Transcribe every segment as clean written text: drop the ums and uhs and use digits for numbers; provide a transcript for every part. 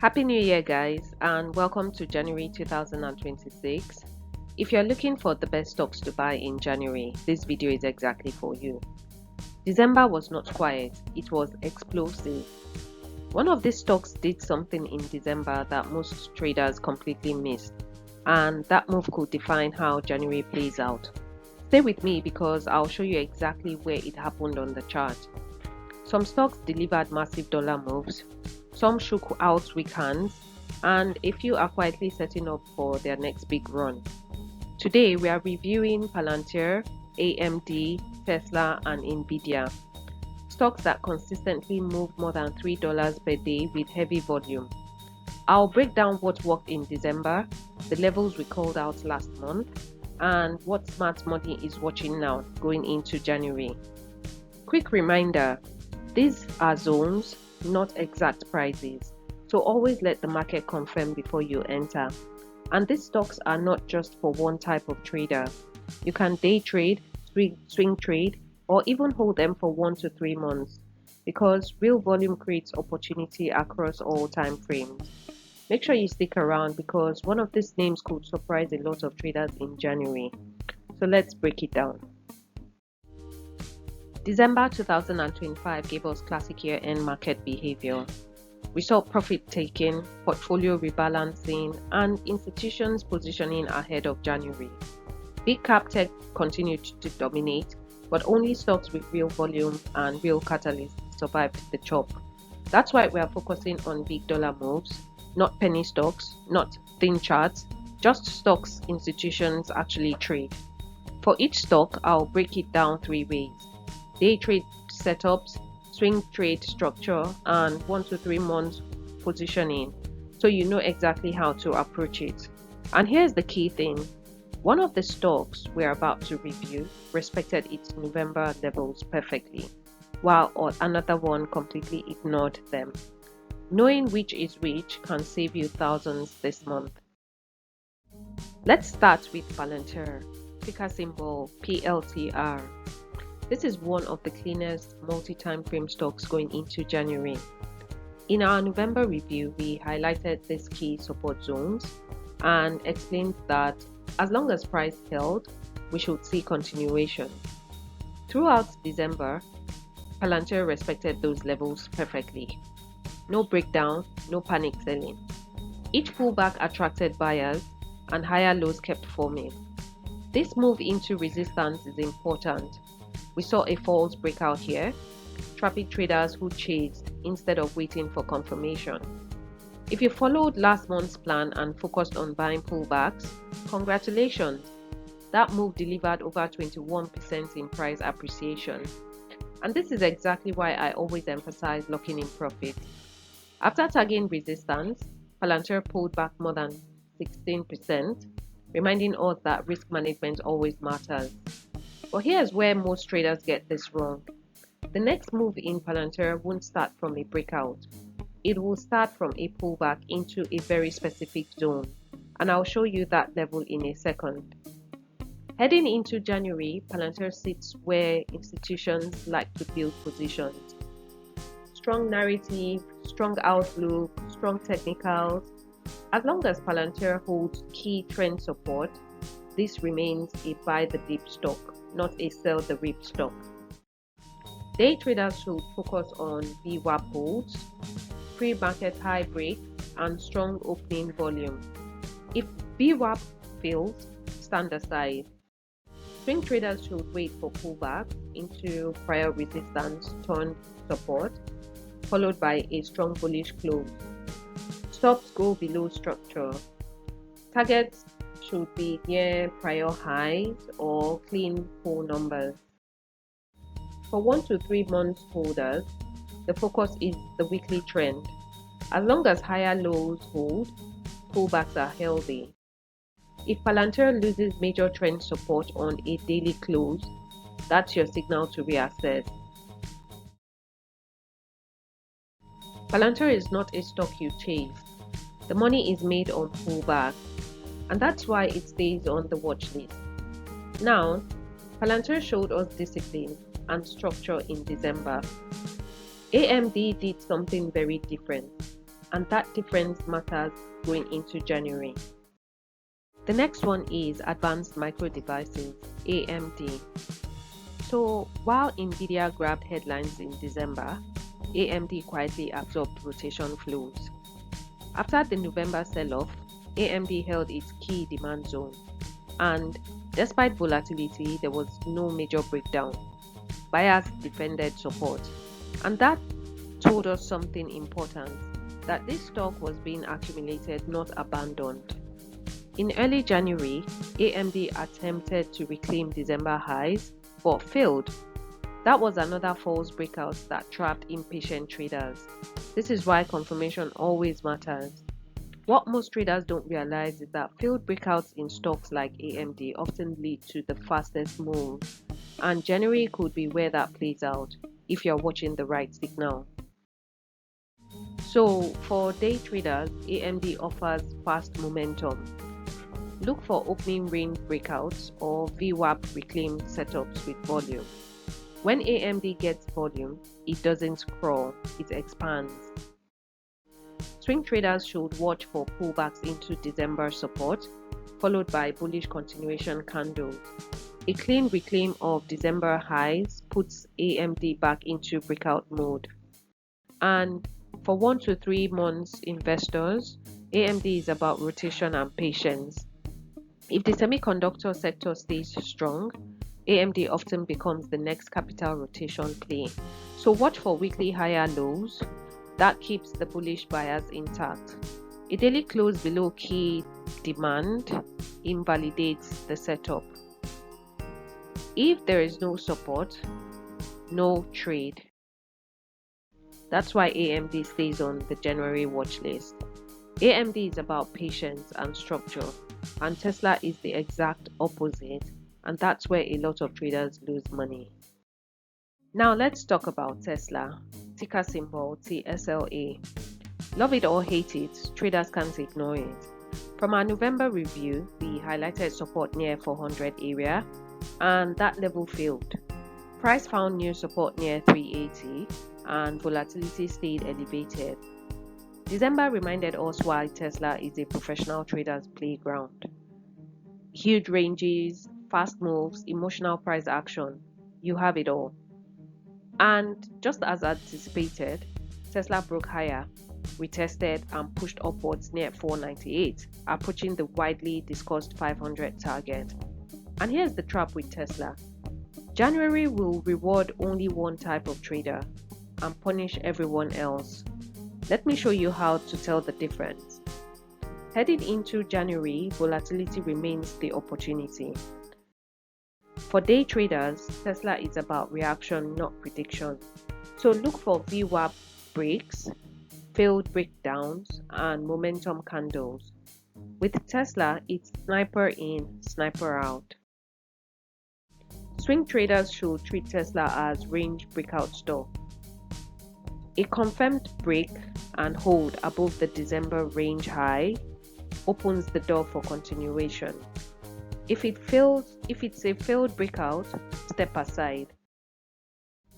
Happy New Year, guys, and welcome to January 2026. If you're looking for the best stocks to buy in January, this video is exactly for you. December was not quiet, it was explosive. One of these stocks did something in December that most traders completely missed, and that move could define how January plays out. Stay with me because I'll show you exactly where it happened on the chart. Some stocks delivered massive dollar moves, some shook out weak hands, and a few are quietly setting up for their next big run. Today we are reviewing Palantir, AMD, Tesla, and Nvidia, stocks that consistently move more than $3 per day with heavy volume. I'll break down what worked in December, the levels we called out last month, and what smart money is watching now going into January. Quick reminder, these are zones, not exact prices, so always let the market confirm before you enter. And these stocks are not just for one type of trader. You can day trade, swing trade, or even hold them for 1 to 3 months, because real volume creates opportunity across all time frames. Make sure you stick around because one of these names could surprise a lot of traders in January. So let's break it down. December 2025 gave us classic year-end market behavior. We saw profit taking, portfolio rebalancing, and institutions positioning ahead of January. Big cap tech continued to dominate, but only stocks with real volume and real catalysts survived the chop. That's why we are focusing on big dollar moves, not penny stocks, not thin charts, just stocks institutions actually trade. For each stock, I'll break it down 3 ways: day trade setups, swing trade structure, and 1 to 3 months positioning, so you know exactly how to approach it. And here's the key thing: one of the stocks we're about to review respected its November levels perfectly, while another one completely ignored them. Knowing which is which can save you thousands this month. Let's start with Palantir, ticker symbol PLTR. This is one of the cleanest multi-time frame stocks going into January. In our November review, we highlighted these key support zones and explained that as long as price held, we should see continuation. Throughout December, Palantir respected those levels perfectly. No breakdown, no panic selling. Each pullback attracted buyers and higher lows kept forming. This move into resistance is important. We saw a false breakout here, trapping traders who chased instead of waiting for confirmation. If you followed last month's plan and focused on buying pullbacks, congratulations! That move delivered over 21% in price appreciation. And this is exactly why I always emphasize locking in profit. After tagging resistance, Palantir pulled back more than 16%, reminding us that risk management always matters. But here's where most traders get this wrong. The next move in Palantir won't start from a breakout. It will start from a pullback into a very specific zone, and I'll show you that level in a second. Heading into January, Palantir sits where institutions like to build positions. Strong narrative, strong outlook, strong technicals. As long as Palantir holds key trend support, this remains a buy the dip stock, not a sell the rip stock. Day traders should focus on VWAP holds, pre-market high break, and strong opening volume. If VWAP fails, stand aside. Swing traders should wait for pullback into prior resistance turned support, followed by a strong bullish close. Stops go below structure. Targets should be near prior highs or clean pull numbers. For 1 to 3 months holders, the focus is the weekly trend. As long as higher lows hold, pullbacks are healthy. If Palantir loses major trend support on a daily close, that's your signal to reassess. Palantir is not a stock you chase. The money is made on pullback, and that's why it stays on the watch list. Now, Palantir showed us discipline and structure in December. AMD did something very different. and that difference matters going into January. The next one is Advanced Micro Devices, AMD. So while Nvidia grabbed headlines in December, AMD quietly absorbed rotation flows. After the November sell-off, AMD held its key demand zone, and despite volatility, there was no major breakdown. Buyers defended support, and that told us something important, that this stock was being accumulated, not abandoned. In early January, AMD attempted to reclaim December highs, but failed. That was another false breakout that trapped impatient traders. This is why confirmation always matters. What most traders don't realize is that failed breakouts in stocks like AMD often lead to the fastest move, and January could be where that plays out if you're watching the right signal. So for day traders, AMD offers fast momentum. Look for opening range breakouts or VWAP reclaimed setups with volume. When AMD gets volume, it doesn't crawl, it expands. Swing traders should watch for pullbacks into December support, followed by bullish continuation candles. A clean reclaim of December highs puts AMD back into breakout mode. And for 1 to 3 months investors, AMD is about rotation and patience. If the semiconductor sector stays strong, AMD often becomes the next capital rotation play. So watch for weekly higher lows. That keeps the bullish buyers intact. A daily close below key demand invalidates the setup. If there is no support, no trade. That's why AMD stays on the January watch list. AMD is about patience and structure, and Tesla is the exact opposite, and that's where a lot of traders lose money. Now let's talk about Tesla, ticker symbol TSLA. Love it or hate it, traders can't ignore it. From our November review, we highlighted support near 400 area, and that level failed. Price found new support near 380, and volatility stayed elevated. December reminded us why Tesla is a professional trader's playground. Huge ranges, fast moves, emotional price action, you have it all. And just as anticipated, Tesla broke higher, retested and pushed upwards near 498, approaching the widely discussed 500 target. And here's the trap with Tesla. January will reward only one type of trader and punish everyone else. Let me show you how to tell the difference. Heading into January, volatility remains the opportunity. For day traders, Tesla is about reaction, not prediction. So look for VWAP breaks, failed breakdowns, and momentum candles. With Tesla, it's sniper in, sniper out. Swing traders should treat Tesla as range breakout stock. A confirmed break and hold above the December range high opens the door for continuation. If it's a failed breakout, step aside.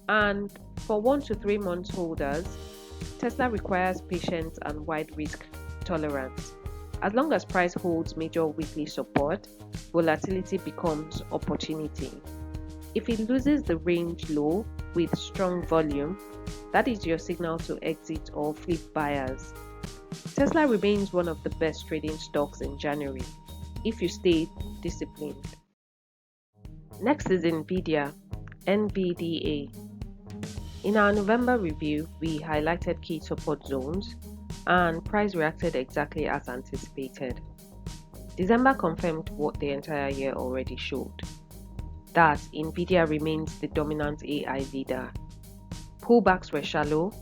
And for 1 to 3 months holders, Tesla requires patience and wide risk tolerance. As long as price holds major weekly support, volatility becomes opportunity. If it loses the range low with strong volume, that is your signal to exit or flip buyers. Tesla remains one of the best trading stocks in January, if you stay disciplined. Next is Nvidia NVDA. In our November review, we highlighted key support zones, and price reacted exactly as anticipated. December confirmed what the entire year already showed, that Nvidia remains the dominant AI leader. Pullbacks were shallow,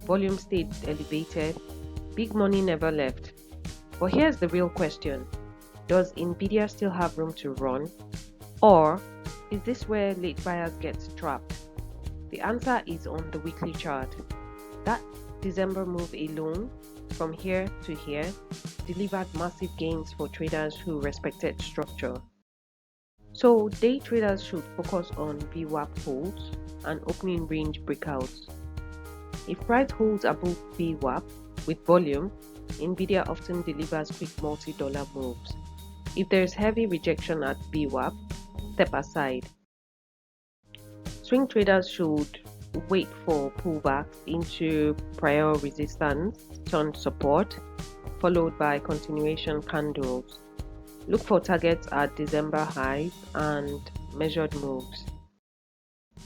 volume stayed elevated, big money never left. But here's the real question. Does Nvidia still have room to run? Or is this where late buyers get trapped? The answer is on the weekly chart. That December move alone, from here to here, delivered massive gains for traders who respected structure. So day traders should focus on VWAP holds and opening range breakouts. If price holds above VWAP, With volume, Nvidia often delivers quick multi-dollar moves. If there is heavy rejection at VWAP, step aside. Swing traders should wait for pullbacks into prior resistance turned support, followed by continuation candles. Look for targets at December highs and measured moves.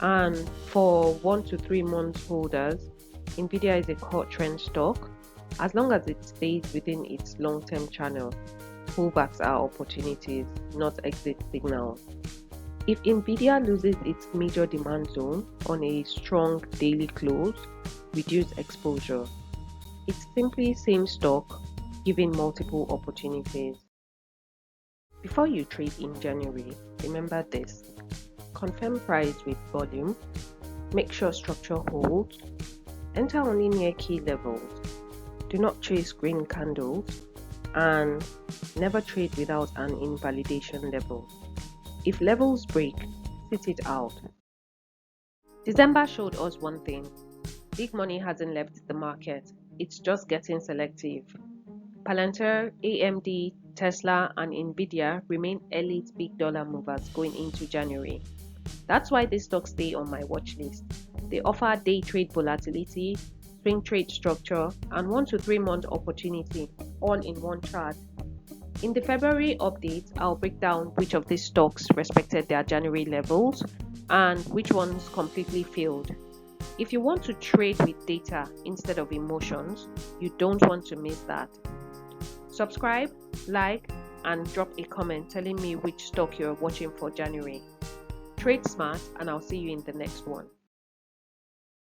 And for 1 to 3 month holders, Nvidia is a core trend stock as long as it stays within its long-term channel. Pullbacks are opportunities, not exit signals. If Nvidia loses its major demand zone on a strong daily close, reduce exposure. It's simply same stock, giving multiple opportunities. Before you trade in January, remember this. Confirm price with volume, make sure structure holds, enter only near key levels, do not chase green candles, and never trade without an invalidation level. If levels break, sit it out. December showed us one thing. Big money hasn't left the market, it's just getting selective. Palantir, AMD, Tesla, and Nvidia remain elite big dollar movers going into January. That's why these stocks stay on my watch list. They offer day trade volatility, swing trade structure, and 1 to 3 month opportunity all in one chart. In the February update, I'll break down which of these stocks respected their January levels and which ones completely failed. If you want to trade with data instead of emotions, you don't want to miss that. Subscribe, like, and drop a comment telling me which stock you're watching for January. Trade smart, and I'll see you in the next one.